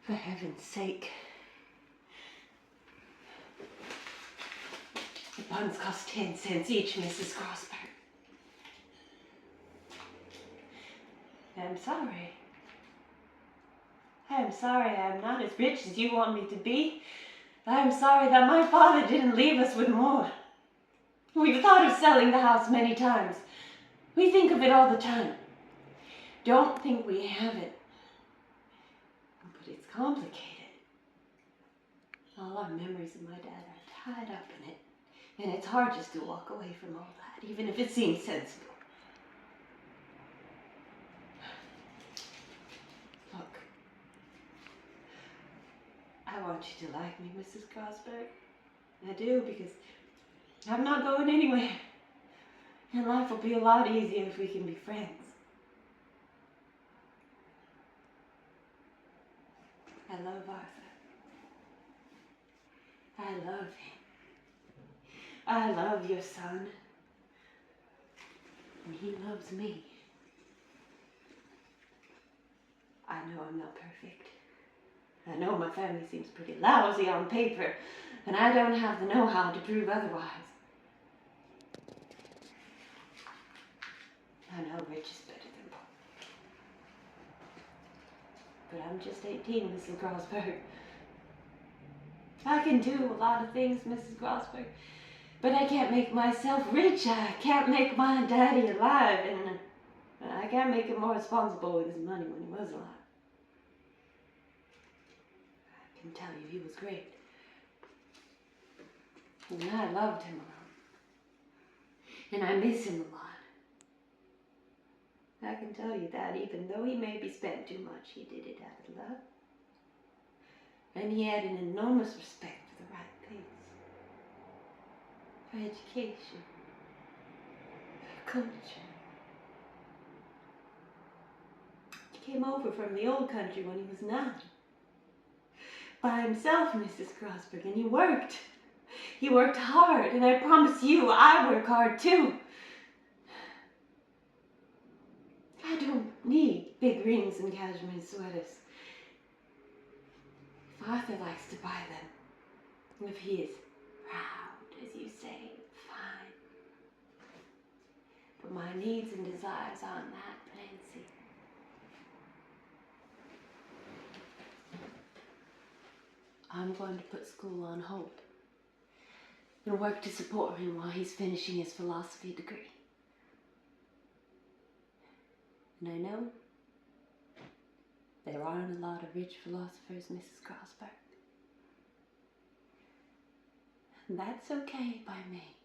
For heaven's sake. The buns cost 10 cents each, Mrs. Grosberg. I'm sorry. I'm sorry I'm not as rich as you want me to be. I'm sorry that my father didn't leave us with more. We've thought of selling the house many times. We think of it all the time. Don't think we have it. But it's complicated. All our memories of my dad are tied up in it. And it's hard just to walk away from all that, even if it seems sensible. Look, I want you to like me, Mrs. Grosberg. I do, because I'm not going anywhere. And life will be a lot easier if we can be friends. I love Arthur. I love him. I love your son. And he loves me. I know I'm not perfect. I know my family seems pretty lousy on paper, and I don't have the know-how to prove otherwise. I know rich is better than poor. But I'm just 18, Mrs. Grosberg. I can do a lot of things, Mrs. Grosberg, but I can't make myself rich. I can't make my daddy alive, and I can't make him more responsible with his money when he was alive. I can tell you he was great. And I loved him a lot. And I miss him a lot. I can tell you that even though he maybe spent too much, he did it out of love. And he had an enormous respect for the right things. For education. For culture. He came over from the old country when he was 9. By himself, Mrs. Grosberg, and he worked. He worked hard, and I promise you, I work hard too. I don't need big rings and cashmere sweaters. If Arthur likes to buy them, if he is proud, as you say, fine. But my needs and desires aren't that fancy. I'm going to put school on hold and work to support him while he's finishing his philosophy degree. And I know there aren't a lot of rich philosophers, Mrs. Grosberg. And that's okay by me.